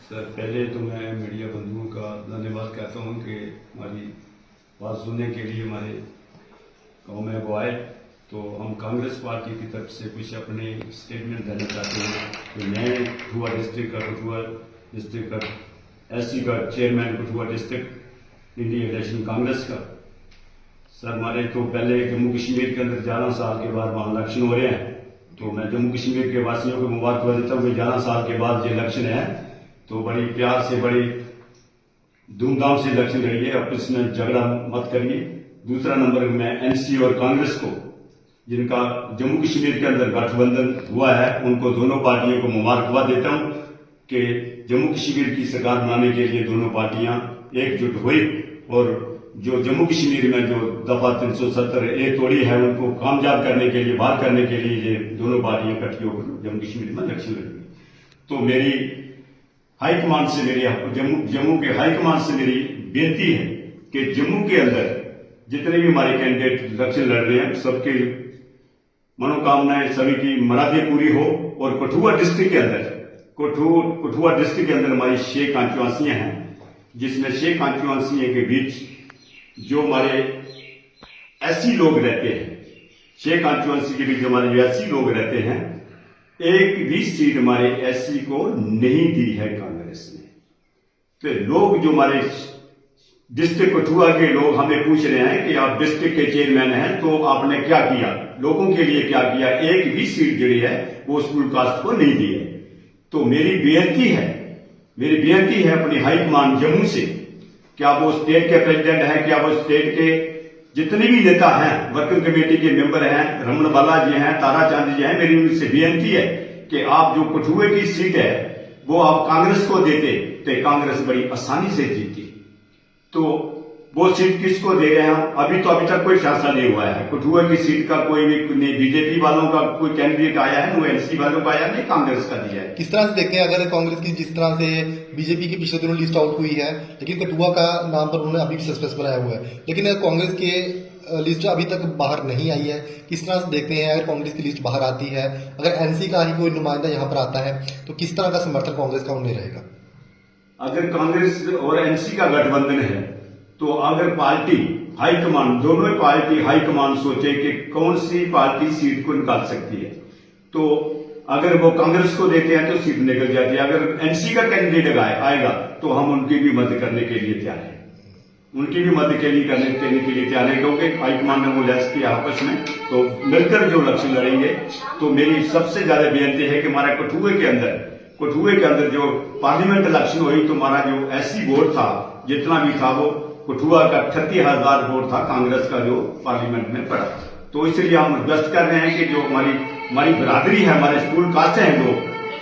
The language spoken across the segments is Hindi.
सर, पहले तो मैं मीडिया बंधुओं का धन्यवाद कहता हूं कि हमारी बात सुनने के लिए हमारे गाँव में वो आए। तो हम कांग्रेस पार्टी की तरफ से कुछ अपने स्टेटमेंट देना चाहते हैं कि मैं कठुआ डिस्ट्रिक्ट का एससी का chairman Kathua district Indian national Congress का। सर, हमारे तो पहले जम्मू कश्मीर के अंदर 11 साल के बाद वहाँ इलेक्शन हो रहे हैं, तो मैं जम्मू कश्मीर के वासियों को मुबारकबाद देता हूँ कि 11 साल के बाद ये इलेक्शन है, तो बड़ी प्यार से बड़ी धूमधाम से इलेक्शन लड़िए, अब इसमें झगड़ा मत करिए। दूसरा नंबर, मैं एनसी और कांग्रेस को, जिनका जम्मू कश्मीर के अंदर गठबंधन हुआ है, उनको दोनों पार्टियों को मुबारकबाद देता हूं कि जम्मू कश्मीर की सरकार बनाने के लिए दोनों पार्टियां एकजुट हुई और जो जम्मू कश्मीर में जो दफा 370A तोड़ी है उनको कामयाब करने के लिए, बाहर करने के लिए ये दोनों पार्टियां इकट्ठी होकर जम्मू कश्मीर में इलेक्शन लड़ेंगी। तो मेरी हाईकमान से, जम्मू के हाईकमान से मेरी बेनती है कि जम्मू के अंदर जितने भी हमारे कैंडिडेट इलेक्शन लड़ रहे हैं, सबके मनोकामनाएं सभी की मुरादें पूरी हो। और कठुआ डिस्ट्रिक्ट के अंदर हमारी 6 कॉन्स्टिट्यूएंसियां हैं, जिसमें 6 कॉन्स्टिट्यूएंसियों के बीच जो हमारे एससी लोग रहते हैं, 6 कॉन्स्टिट्यूएंसी के बीच हमारे जो एससी लोग रहते हैं, एक भी सीट हमारे एससी को नहीं दी है कांग्रेस ने। तो लोग जो हमारे डिस्ट्रिक्ट कठुआ के लोग हमें पूछ रहे हैं कि आप डिस्ट्रिक्ट के चेयरमैन हैं, तो आपने क्या किया, लोगों के लिए क्या किया? एक भी सीट जो है वो शेड्यूल कास्ट को नहीं दी है। तो मेरी बेनती है अपनी हाईकमान जम्मू से, क्या वो स्टेट के प्रेसिडेंट हैं, क्या वो स्टेट के जितने भी नेता हैं, वर्किंग कमेटी के मेंबर हैं, रमन बाला जी हैं, तारा चांद जी हैं, मेरी उनसे बेनती है कि आप जो कठुए की सीट है वो आप कांग्रेस को देते तो कांग्रेस बड़ी आसानी से जीती। तो वो सीट किसको दे रहे हैं? अभी तक कोई फैसला नहीं हुआ है। कठुआ की सीट का कोई भी बीजेपी वालों का कोई कैंडिडेट आया है, वो एनसी वालों का आया, नहीं कांग्रेस का दिया है। किस तरह से देखते हैं, अगर कांग्रेस की जिस तरह से बीजेपी की पिछले दिनों लिस्ट आउट हुई है, लेकिन कठुआ का नाम पर उन्होंने अभी भी सस्पेंस बनाया हुआ है, लेकिन कांग्रेस के लिस्ट अभी तक बाहर नहीं आई है। किस तरह से देखते हैं, अगर कांग्रेस की लिस्ट बाहर आती है, अगर एनसी का ही कोई नुमाइंदा यहाँ पर आता है, तो किस तरह का समर्थन कांग्रेस का उन्हें रहेगा? अगर कांग्रेस और एनसी का गठबंधन है, तो अगर पार्टी हाईकमान, दोनों ही पार्टी हाईकमान सोचे कि कौन सी पार्टी सीट को निकाल सकती है, तो अगर वो कांग्रेस को देते हैं तो सीट निकल जाती है। अगर एनसी का कैंडिडेट आएगा तो हम उनकी भी मदद करने के लिए तैयार हैं, करने के लिए तैयार है, क्योंकि हाईकमान ने वो लैस किया आपस में, तो मिलकर जो इलेक्शन लड़ेंगे। तो मेरी सबसे ज्यादा बेनती है कि हमारा कठुए के अंदर जो पार्लियामेंट इलेक्शन हुई, तो हमारा जो एससी वोट था, जितना भी था, वो कठुआ का 38,000 वोट था कांग्रेस का जो पार्लियामेंट में पड़ा। तो इसलिए हम रिक्वेस्ट कर रहे हैं कि जो हमारी बिरादरी है, हमारे स्कूल कास्ट हैं, जो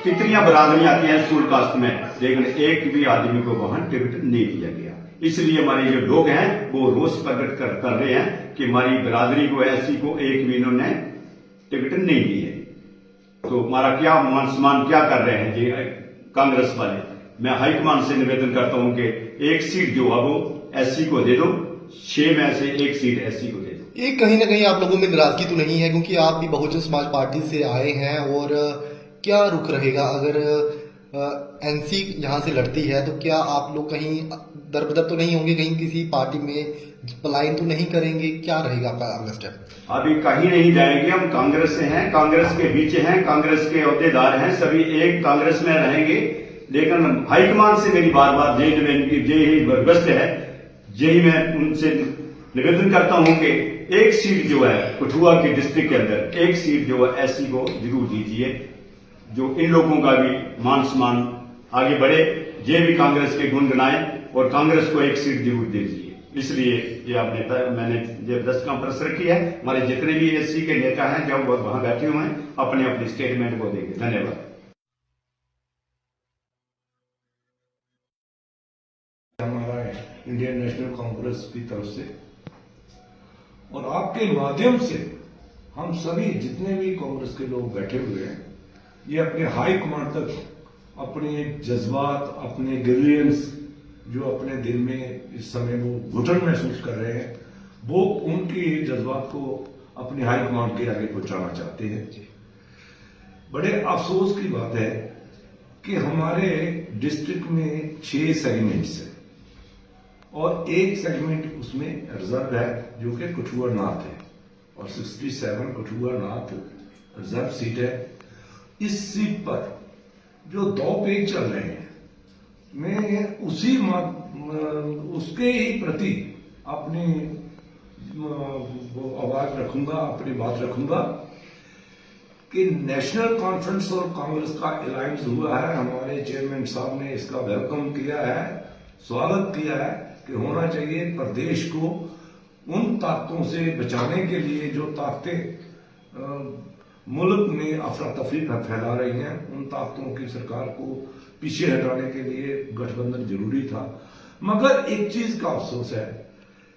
कितनी बिरादरियां आती हैं स्कूल कास्ट में, लेकिन एक भी आदमी को वहां टिकट नहीं दिया गया। इसलिए हमारे जो लोग हैं वो रोष प्रकट कर रहे हैं कि हमारी बिरादरी को, एससी को एक भी इन्होंने टिकट नहीं दी है। तो हमारा क्या मान सम्मान क्या कर रहे हैं जी कांग्रेस वाले? मैं हाईकमान से निवेदन करता हूं कि एक सीट जो है वो एससी को दे दो, 6 में से एक सीट एससी को दे दो। ये कहीं ना कहीं आप लोगों में नाराजगी तो नहीं है, क्योंकि आप भी बहुजन समाज पार्टी से आए हैं, और क्या रुख रहेगा अगर एनसी यहाँ से लड़ती है? तो क्या आप लोग कहीं दरबदर तो नहीं होंगे, कहीं किसी पार्टी में पलायन तो नहीं करेंगे? क्या रहेगा आपका अगला स्टेप? अभी कहीं नहीं जाएंगे, हम कांग्रेस से हैं, कांग्रेस के बीच हैं, कांग्रेस के अहदेदार हैं, सभी एक कांग्रेस में रहेंगे। लेकिन हाईकमान से मेरी बार यही रिक्वेस्ट है, यही मैं उनसे निवेदन करता हूं कि एक सीट जो है कठुआ के डिस्ट्रिक्ट के अंदर, एक सीट जो है एससी को जरूर दीजिए, जो इन लोगों का भी मान सम्मान आगे बढ़े, ये भी कांग्रेस के गुण गनाए और कांग्रेस को एक सीट जरूर दे दीजिए। इसलिए ये मैंने जबरदस्त कॉन्फ्रेंस रखी है। हमारे जितने भी एससी के नेता हैं जब वहां बैठे हुए हैं, अपने स्टेटमेंट को देंगे। धन्यवाद। हमारा इंडियन नेशनल कांग्रेस की तरफ से और आपके माध्यम से हम सभी जितने भी कांग्रेस के लोग बैठे हुए हैं, ये अपने हाई कमांड तक अपने जज्बात, अपने ग्रीवेंस जो अपने दिल में इस समय वो घुटन महसूस कर रहे हैं, वो उनके जज्बात को अपने हाई कमांड के आगे पहुंचाना चाहते हैं। बड़े अफसोस की बात है कि हमारे डिस्ट्रिक्ट में 6 सेगमेंट्स है और एक सेगमेंट उसमें रिजर्व है जो कि कठुआ नॉर्थ है और 67 कठुआ नॉर्थ रिजर्व सीट है। इस सीट पर जो 2 पेज चल रहे हैं मैं उसके ही प्रति अपनी आवाज रखूंगा, अपनी बात रखूंगा कि नेशनल कॉन्फ्रेंस और कांग्रेस का अलायंस हुआ है। हमारे चेयरमैन साहब ने इसका वेलकम किया है, स्वागत किया है कि होना चाहिए। प्रदेश को उन ताकतों से बचाने के लिए जो ताकतें मुल्क में अफरा तफरी फैला रही हैं, उन ताकतों की सरकार को पीछे हटाने के लिए गठबंधन जरूरी था। मगर एक चीज का अफसोस है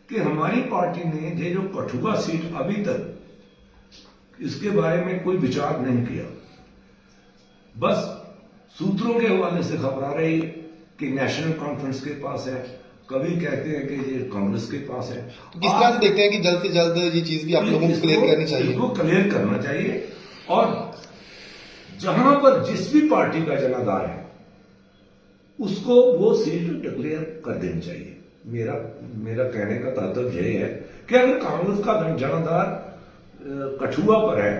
कि हमारी पार्टी ने ये जो कठुआ सीट अभी तक इसके बारे में कोई विचार नहीं किया, बस सूत्रों के हवाले से खबर आ रही कि नेशनल कॉन्फ्रेंस के पास है, कभी कहते हैं कि ये कांग्रेस के पास है। किस तरह से देखते हैं कि जल्द से जल्द ये चीज भी आप लोगों को क्लियर करनी चाहिए? इसको क्लियर करना चाहिए और जहां पर जिस भी पार्टी का जनाधार है उसको वो सीट डिक्लेयर कर देनी चाहिए। मेरा कहने का तात्पर्य यह है कि अगर कांग्रेस का जनाधार कठुआ पर है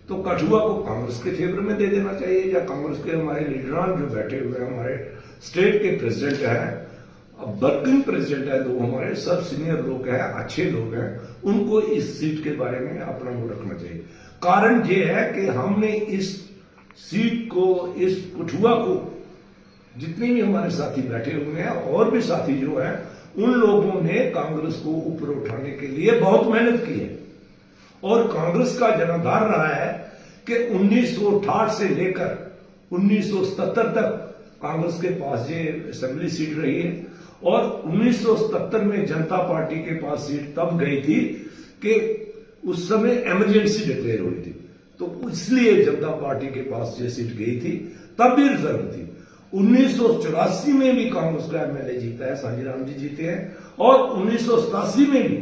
तो कठुआ को कांग्रेस के फेवर में दे देना चाहिए, या कांग्रेस के हमारे लीडरान जो बैठे हुए हैं, हमारे स्टेट के प्रेसिडेंट हैं, वर्किंग प्रेसिडेंट है, 2 हमारे सब सीनियर लोग हैं, अच्छे लोग हैं, उनको इस सीट के बारे में अपना वो रखना चाहिए। कारण ये है कि हमने इस सीट को, इस कठुआ को, जितने भी हमारे साथी बैठे हुए हैं और भी साथी जो है, उन लोगों ने कांग्रेस को ऊपर उठाने के लिए बहुत मेहनत की है और कांग्रेस का जनाधार रहा है कि 1968 से लेकर 1977 तक कांग्रेस के पास ये असेंबली सीट रही है और 1977 में जनता पार्टी के पास सीट तब गई थी कि उस समय इमरजेंसी डिक्लेयर हुई थी, तो इसलिए जनता पार्टी के पास ये सीट गई थी, तब भी रिजर्व थी। 1984 में भी कांग्रेस का एमएलए जीता है, सांजीराम जी जीते हैं, और 1987 में भी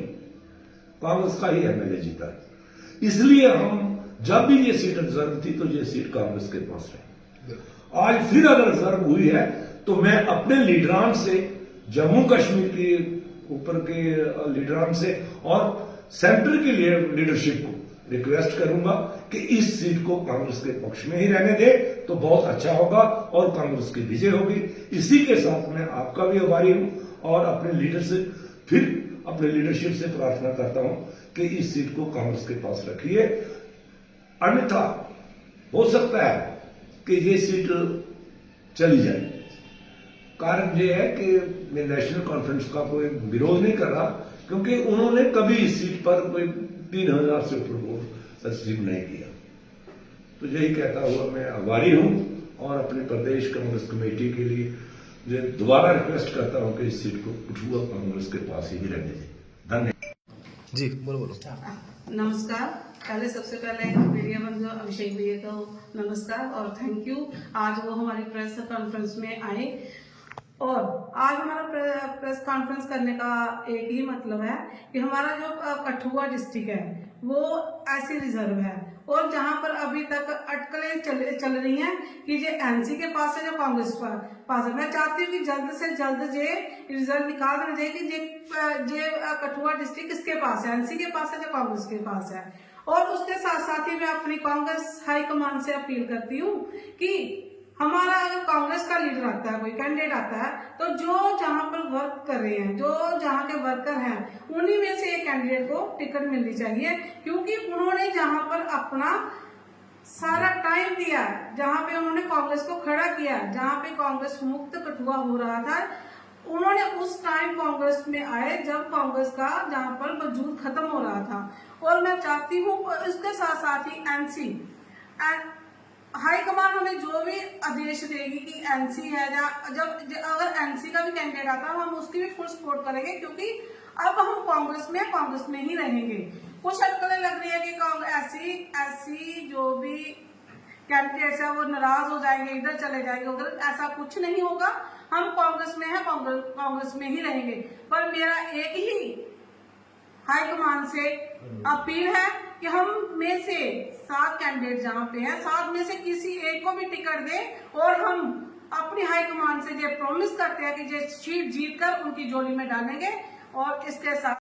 कांग्रेस का ही एमएलए जीता है। इसलिए हम जब भी ये सीट रिजर्व थी तो ये सीट कांग्रेस के पास रही। आज फिर अगर रिजर्व हुई है तो मैं अपने लीडरान से, जम्मू कश्मीर के ऊपर के लीडरान से और सेंटर की लीडरशिप को रिक्वेस्ट करूंगा कि इस सीट को कांग्रेस के पक्ष में ही रहने दे तो बहुत अच्छा होगा और कांग्रेस की विजय होगी। इसी के साथ मैं आपका भी आभारी हूं और अपने लीडरशिप से प्रार्थना करता हूं कि इस सीट को कांग्रेस के पास रखिए, अन्यथा हो सकता है कि ये सीट चली जाए। कारण ये है कि मैं नेशनल कॉन्फ्रेंस का कोई विरोध नहीं कर रहा, क्योंकि उन्होंने कभी इस सीट पर कोई 3000 से ऊपर वोट रिसीव नहीं किया। तो यही कहता हुआ मैं आभारी हूं और अपने प्रदेश कांग्रेस कमेटी के लिए दोबारा रिक्वेस्ट करता हूं कि इस सीट को कठुआ कांग्रेस के पास ही रहने दें। धन्यवाद जी बोलो। नमस्कार। पहले सबसे पहले मीडिया बंधु अभिषेक भैया को नमस्कार और थैंक यू। आज वो हमारी प्रेस कॉन्फ्रेंस में आए और आज हमारा प्रेस कॉन्फ्रेंस करने का एक ही मतलब है कि हमारा जो कठुआ डिस्ट्रिक्ट है वो ऐसी रिजर्व है और जहां पर अभी तक अटकलें चल रही हैं कि ये एनसी के पास है, जो कांग्रेस पास है। मैं चाहती हूँ कि जल्द से जल्द ये रिजल्ट निकाल देना चाहिए कि ये कठुआ डिस्ट्रिक्ट किसके पास है, एनसी के पास है, जो कांग्रेस के पास है। और उसके साथ साथ ही मैं अपनी कांग्रेस हाईकमान से अपील करती हूँ कि हमारा अगर कांग्रेस का लीडर आता है, कोई कैंडिडेट आता है, तो जो जहां पर वर्क कर रहे हैं, जो जहां के वर्कर हैं, उन्हीं में से एक कैंडिडेट को टिकट मिलनी चाहिए, क्योंकि उन्होंने जहां पर अपना सारा टाइम दिया, जहां पे उन्होंने कांग्रेस को खड़ा किया, जहां पे कांग्रेस मुक्त कठुआ हो रहा था, उन्होंने उस टाइम कांग्रेस में आए जब कांग्रेस का जहां पर वजूद खत्म हो रहा था। और मैं चाहती हूँ इसके साथ साथ ही एनसी हाईकमान हमें जो भी आदेश देगी कि एनसी है, जब अगर एनसी का भी कैंडिडेट आता है हम उसकी भी फुल सपोर्ट करेंगे, क्योंकि अब हम कांग्रेस में ही रहेंगे। कुछ अटकलें लग रही है कि ऐसी जो भी कैंडिडेट्स है वो नाराज हो जाएंगे, इधर चले जाएंगे उधर, ऐसा कुछ नहीं होगा। हम कांग्रेस में है, कांग्रेस में ही रहेंगे। पर मेरा एक ही हाईकमान से अपील है कि हम में से 7 कैंडिडेट जहाँ पे हैं, 7 में से किसी एक को भी टिकट दें और हम अपनी हाईकमान से ये प्रॉमिस करते हैं कि ये सीट जीत कर उनकी झोली में डालेंगे। और इसके साथ